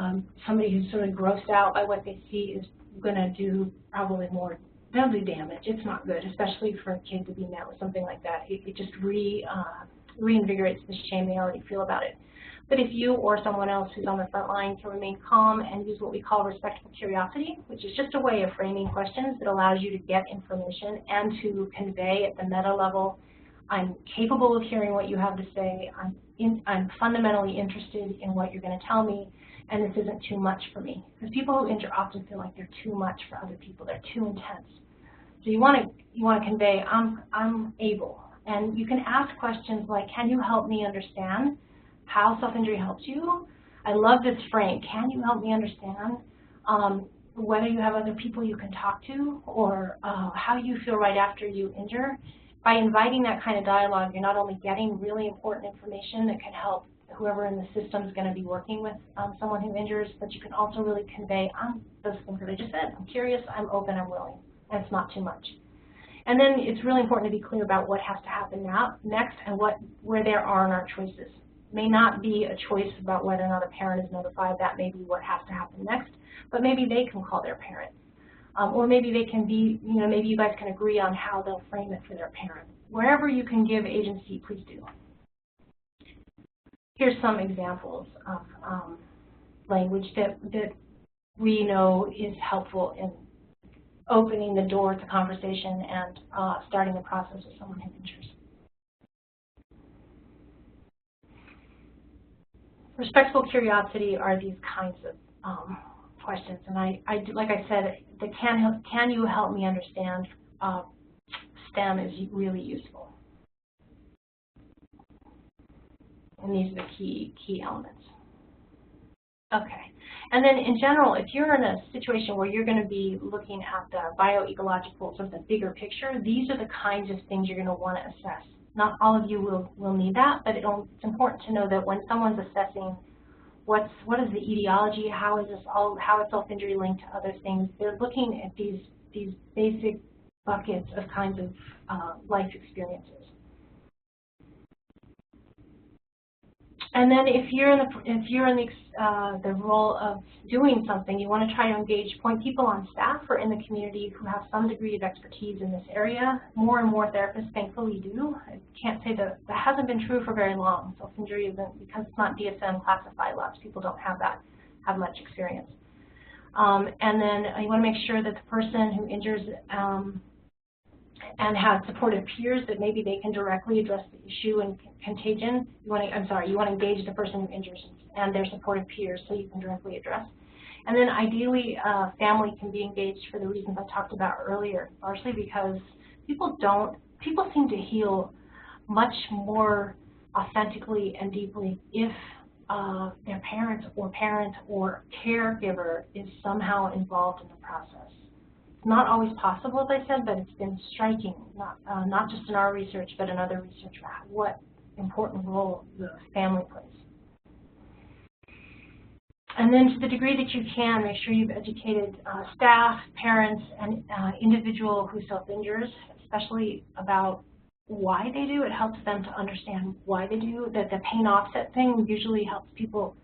somebody who's sort of grossed out by what they see is going to do probably more. They'll do damage. It's not good, especially for a kid to be met with something like that. It just reinvigorates the shame they already feel about it. But if you or someone else who's on the front line can remain calm and use what we call respectful curiosity, which is just a way of framing questions that allows you to get information and to convey at the meta level, I'm capable of hearing what you have to say, I'm fundamentally interested in what you're going to tell me, and this isn't too much for me. Because people who injure often feel like they're too much for other people, they're too intense. So you want to convey, I'm able. And you can ask questions like, can you help me understand how self-injury helps you? I love this frame, can you help me understand whether you have other people you can talk to, or how you feel right after you injure? By inviting that kind of dialogue, you're not only getting really important information that can help whoever in the system is going to be working with someone who injures, but you can also really convey, those things that I just said. I'm curious, I'm open, I'm willing, and it's not too much. And then it's really important to be clear about what has to happen next and where there are our choices. It may not be a choice about whether or not a parent is notified. That may be what has to happen next, but maybe they can call their parent. Or maybe they can be, maybe you guys can agree on how they'll frame it for their parent. Wherever you can give agency, please do. Here's some examples of language that we know is helpful in opening the door to conversation and starting the process with someone who injures. Respectful curiosity are these kinds of questions, and like I said, the can you help me understand STEM is really useful. And these are the key elements. Okay. And then in general, if you're in a situation where you're going to be looking at the bioecological, sort of the bigger picture, these are the kinds of things you're going to want to assess. Not all of you will need that, but it's important to know that when someone's assessing what is the etiology, how is self-injury linked to other things, they're looking at these basic buckets of kinds of life experiences. And then if you're in the role of doing something, you want to try to engage point people on staff or in the community who have some degree of expertise in this area. More and more therapists, thankfully, do. I can't say that hasn't been true for very long. Self-injury isn't, because it's not DSM classified. Lots of people don't have much experience. And then you want to make sure that the person who injures and have supportive peers that maybe they can directly address the issue and contagion. You want to engage the person who injures and their supportive peers so you can directly address. And then ideally, family can be engaged for the reasons I talked about earlier, largely because people seem to heal much more authentically and deeply if their parent or caregiver is somehow involved in the process. It's not always possible, as I said, but it's been striking, not just in our research, but in other research, about what important role the family plays. And then to the degree that you can, make sure you've educated staff, parents, and individual who self-injures, especially about why they do. It helps them to understand why they do. That the pain offset thing usually helps people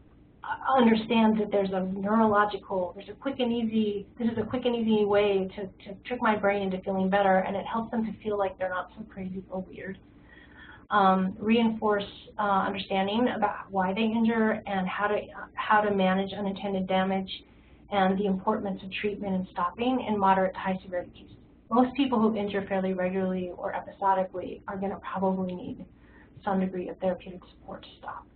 understand that there's a quick and easy way to trick my brain into feeling better, and it helps them to feel like they're not so crazy or weird. Reinforce understanding about why they injure and how to manage unintended damage, and the importance of treatment and stopping in moderate to high severity cases. Most people who injure fairly regularly or episodically are going to probably need some degree of therapeutic support to stop.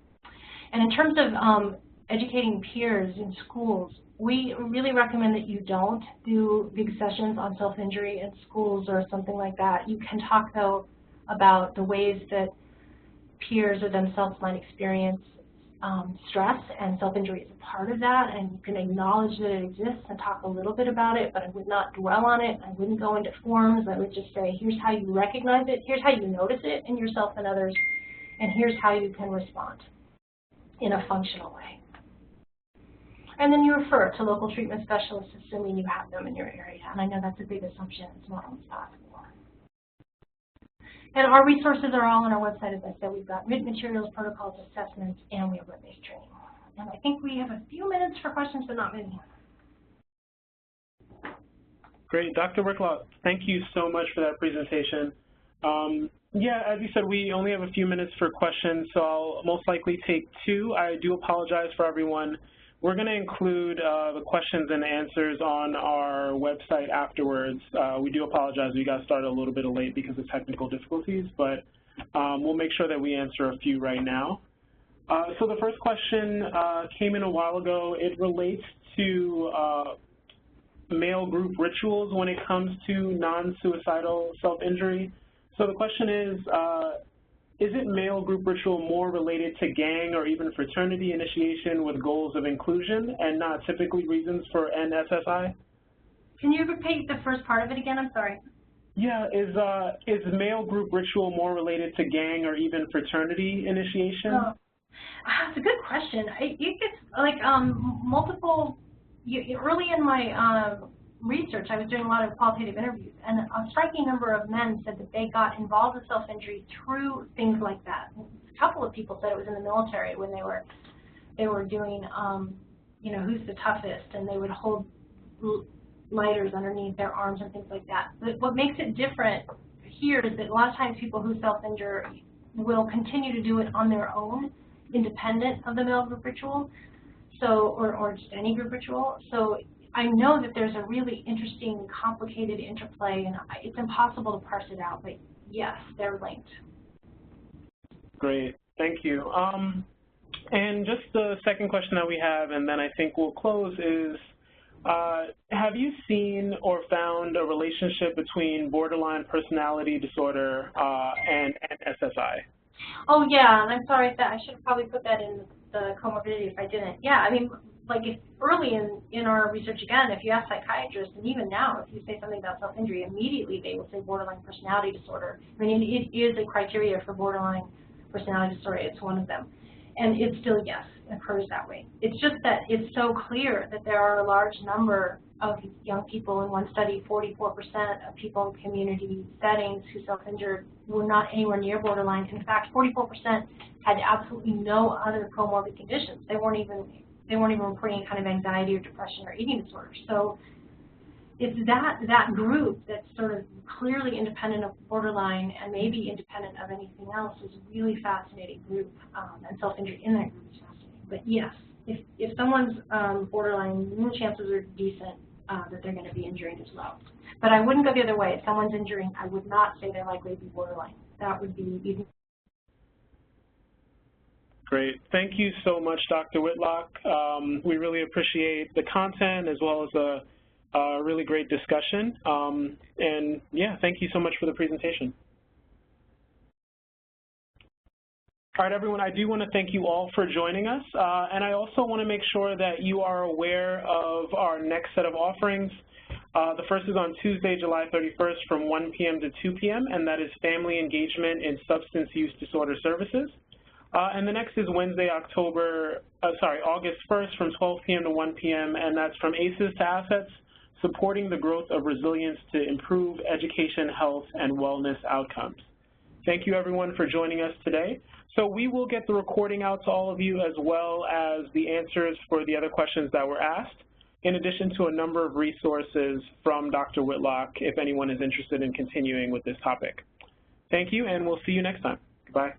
And in terms of educating peers in schools, we really recommend that you don't do big sessions on self-injury in schools or something like that. You can talk, though, about the ways that peers or themselves might experience stress, and self-injury is a part of that, and you can acknowledge that it exists and talk a little bit about it, but I would not dwell on it. I wouldn't go into forms. I would just say, here's how you recognize it, here's how you notice it in yourself and others, and here's how you can respond in a functional way. And then you refer to local treatment specialists, assuming you have them in your area, and I know that's a big assumption. It's not always possible. And our resources are all on our website. As I said, we've got written materials, protocols, assessments, and we have web-based training. And I think we have a few minutes for questions, but not many. Great. Dr. Wicklow, thank you so much for that presentation. Yeah, as you said, we only have a few minutes for questions, so I'll most likely take two. I do apologize for everyone. We're going to include the questions and answers on our website afterwards. We do apologize. We got started a little bit late because of technical difficulties, but we'll make sure that we answer a few right now. So the first question came in a while ago. It relates to male group rituals when it comes to non-suicidal self-injury. So the question is it male group ritual more related to gang or even fraternity initiation with goals of inclusion and not typically reasons for NSSI? Can you repeat the first part of it again? I'm sorry. Yeah, is male group ritual more related to gang or even fraternity initiation? Oh, that's a good question. It gets like multiple. Early in my research, I was doing a lot of qualitative interviews, and a striking number of men said that they got involved with self-injury through things like that. A couple of people said it was in the military when they were doing, you know, who's the toughest, and they would hold lighters underneath their arms and things like that. But what makes it different here is that a lot of times people who self-injure will continue to do it on their own, independent of the male group ritual, so or just any group ritual. So I know that there's a really interesting, complicated interplay, and it's impossible to parse it out, but yes, they're linked. Great, thank you. And just the second question that we have, and then I think we'll close, is have you seen or found a relationship between borderline personality disorder and SSI? Oh yeah, and I'm sorry that I should have probably put that in the comorbidity if I didn't. Yeah, I mean, like if early in our research, again, if you ask psychiatrists, and even now, if you say something about self-injury, immediately they will say borderline personality disorder. I mean, it is a criteria for borderline personality disorder. It's one of them. And it's still, yes, it occurs that way. It's just that it's so clear that there are a large number of young people. In one study, 44% of people in community settings who self-injured were not anywhere near borderline. In fact, 44% had absolutely no other comorbid conditions. They weren't even reporting any kind of anxiety or depression or eating disorders. So it's that group that's sort of clearly independent of borderline and maybe independent of anything else is a really fascinating group, and self-injury in that group is fascinating. But yes, if someone's borderline, the chances are decent that they're going to be injuring as well. But I wouldn't go the other way. If someone's injuring, I would not say they're likely to be borderline. That would be even. Great. Thank you so much, Dr. Whitlock. We really appreciate the content as well as a really great discussion. And yeah, thank you so much for the presentation. All right, everyone, I do want to thank you all for joining us. And I also want to make sure that you are aware of our next set of offerings. The first is on Tuesday, July 31st from 1 p.m. to 2 p.m., and that is Family Engagement in Substance Use Disorder Services. And the next is Wednesday, August 1st from 12 p.m. to 1 p.m., and that's From ACEs to Assets, Supporting the Growth of Resilience to Improve Education, Health, and Wellness Outcomes. Thank you, everyone, for joining us today. So we will get the recording out to all of you as well as the answers for the other questions that were asked, in addition to a number of resources from Dr. Whitlock if anyone is interested in continuing with this topic. Thank you, and we'll see you next time. Goodbye.